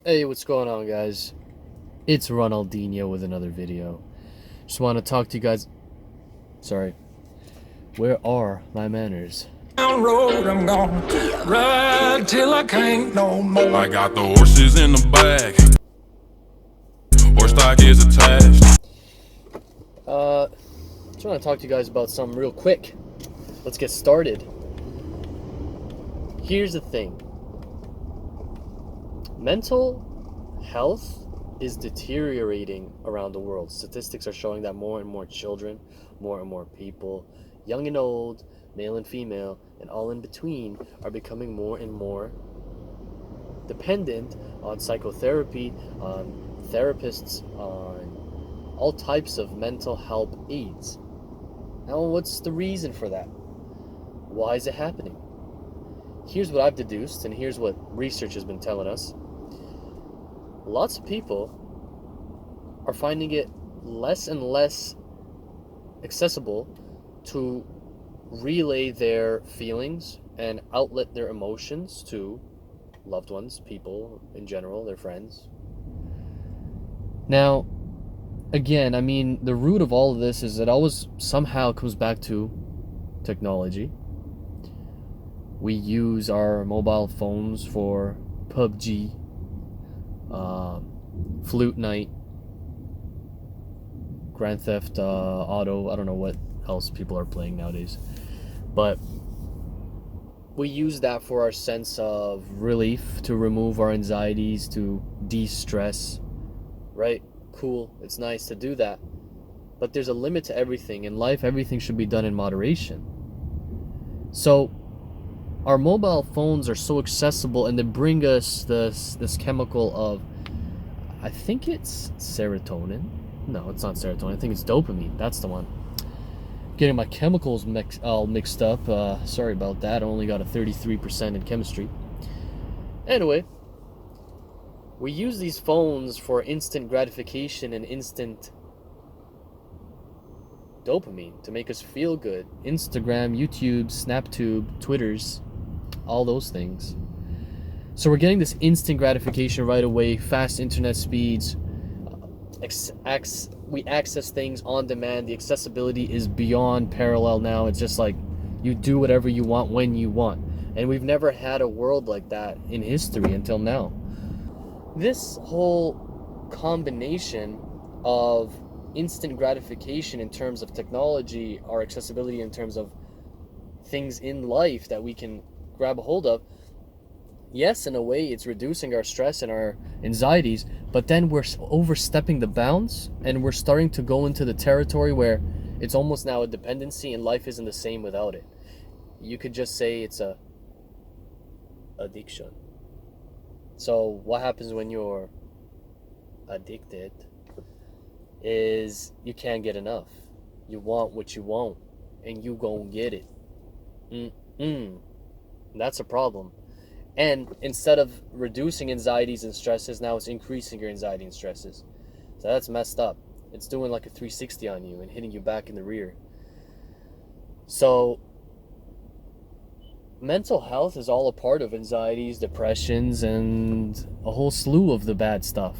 Hey, what's going on, guys? It's Ronaldinho with another video. Just want to talk to you guys. Sorry. Where are my manners? Down road, I'm gonna ride till I can't no more. I got the horses in the back. Horse stock is attached. Just want to talk to you guys about something real quick. Let's get started. Here's the thing. Mental health is deteriorating around the world. Statistics are showing that more and more children, more and more people, young and old, male and female, and all in between, are becoming more and more dependent on psychotherapy, on therapists, on all types of mental health aids. Now, what's the reason for that? Why is it happening? Here's what I've deduced, and here's what research has been telling us. Lots of people are finding it less and less accessible to relay their feelings and outlet their emotions to loved ones, people in general, their friends. Now, again, I mean, the root of all of this is it always somehow comes back to technology. We use our mobile phones for PUBG, Flute Night, Grand Theft Auto. I don't know what else people are playing nowadays, but we use that for our sense of relief, to remove our anxieties, to de-stress, right? Cool, it's nice to do that, but there's a limit to everything in life. Everything should be done in moderation. So our mobile phones are so accessible, and they bring us this chemical of, I think it's serotonin. No, it's not serotonin. I think it's dopamine. That's the one. Getting my chemicals all mixed up. Sorry about that. I only got a 33% in chemistry. Anyway, we use these phones for instant gratification and instant dopamine to make us feel good. Instagram, YouTube, SnapTube, Twitters, all those things. So we're getting this instant gratification right away, fast internet speeds, we access things on demand. The accessibility is beyond parallel now. It's just like you do whatever you want when you want. And we've never had a world like that in history until now. This whole combination of instant gratification in terms of technology, our accessibility in terms of things in life that we can grab a hold of, yes, in a way, it's reducing our stress and our anxieties, but then we're overstepping the bounds, and we're starting to go into the territory where it's almost now a dependency, and life isn't the same without it. You could just say it's a addiction. So what happens when you're addicted is you can't get enough. You want what you want, and you gon' get it. That's a problem. And instead of reducing anxieties and stresses, now it's increasing your anxiety and stresses. So that's messed up. It's doing like a 360 on you and hitting you back in the rear. So mental health is all a part of anxieties, depressions, and a whole slew of the bad stuff.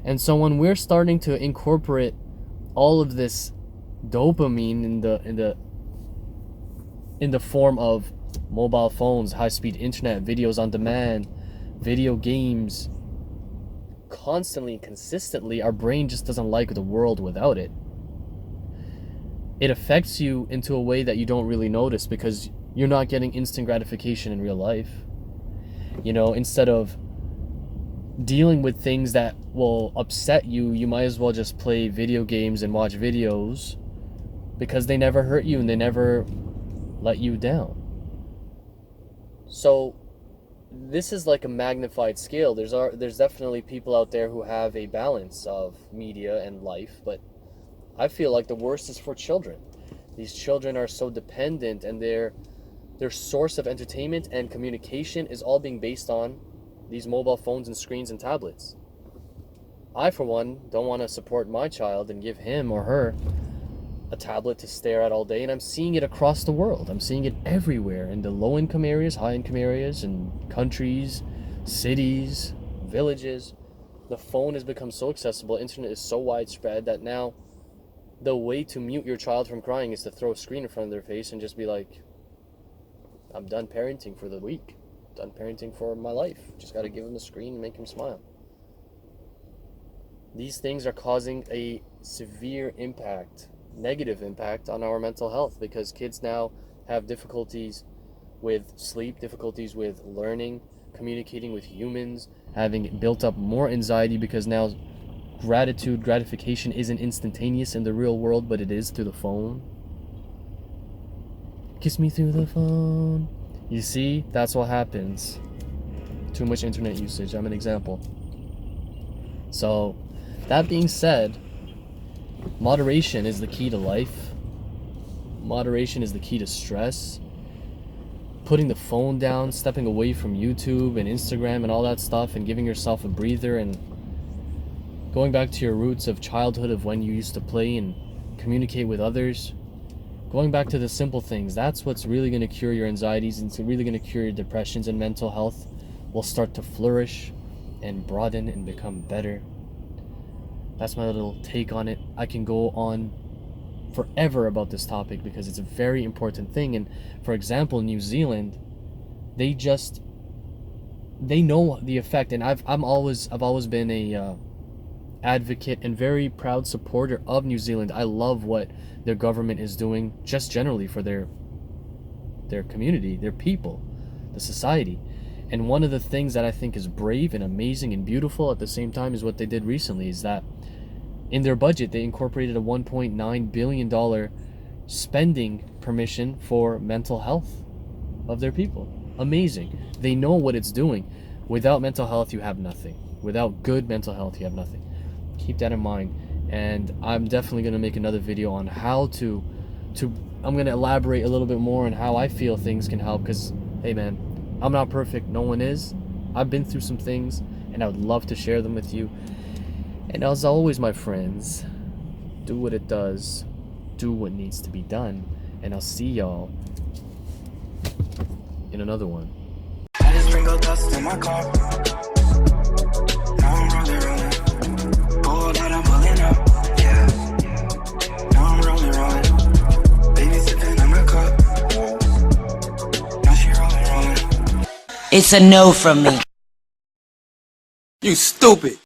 And so when we're starting to incorporate all of this dopamine in the form of mobile phones, high-speed internet, videos on demand, video games, constantly and consistently, our brain just doesn't like the world without it. It affects you into a way that you don't really notice because you're not getting instant gratification in real life. You know, instead of dealing with things that will upset you, you might as well just play video games and watch videos because they never hurt you and they never let you down. So this is like a magnified scale. There's definitely people out there who have a balance of media and life, but I feel like the worst is for children. These children are so dependent, and their source of entertainment and communication is all being based on these mobile phones and screens and tablets. I, for one, don't want to support my child and give him or her a tablet to stare at all day, and I'm seeing it across the world. I'm seeing it everywhere, in the low-income areas, high-income areas, and countries, cities, villages. The phone has become so accessible, internet is so widespread that now the way to mute your child from crying is to throw a screen in front of their face and just be like, I'm done parenting for the week. Done parenting for my life. Just got to give him a screen and make him smile. These things are causing a severe impact, negative impact on our mental health, because kids now have difficulties with sleep, difficulties with learning, communicating with humans, having built up more anxiety because now gratification isn't instantaneous in the real world, but it is through the phone. Kiss me through the phone. You see, that's what happens. Too much internet usage. I'm an example. So, that being said, moderation is the key to life. Moderation is the key to stress. Putting the phone down, stepping away from YouTube and Instagram and all that stuff, and giving yourself a breather, and going back to your roots of childhood, of when you used to play and communicate with others. Going back to the simple things, that's what's really going to cure your anxieties, and it's really going to cure your depressions, and mental health will start to flourish and broaden and become better. That's my little take on it. I can go on forever about this topic because it's a very important thing. And for example, New Zealand, they know the effect, and I've always been a advocate and very proud supporter of New Zealand. I love what their government is doing just generally for their community, their people, the society. And one of the things that I think is brave and amazing and beautiful at the same time is what they did recently, is that in their budget they incorporated a $1.9 billion spending permission for mental health of their people. Amazing. They know what it's doing. Without mental health, you have nothing. Without good mental health, you have nothing. Keep that in mind. And I'm definitely going to make another video on how to I'm going to elaborate a little bit more on how I feel things can help, because hey man, I'm not perfect, no one is. I've been through some things and I would love to share them with you. And as always, my friends, do what it does, do what needs to be done, and I'll see y'all in another one. I just sprinkle dust in my car. Now I'm rolling. Oh, that I'm pulling up. Yeah. Now I'm rolling. Baby sipping on my cup. Now she rolling. It's a no from me. You stupid.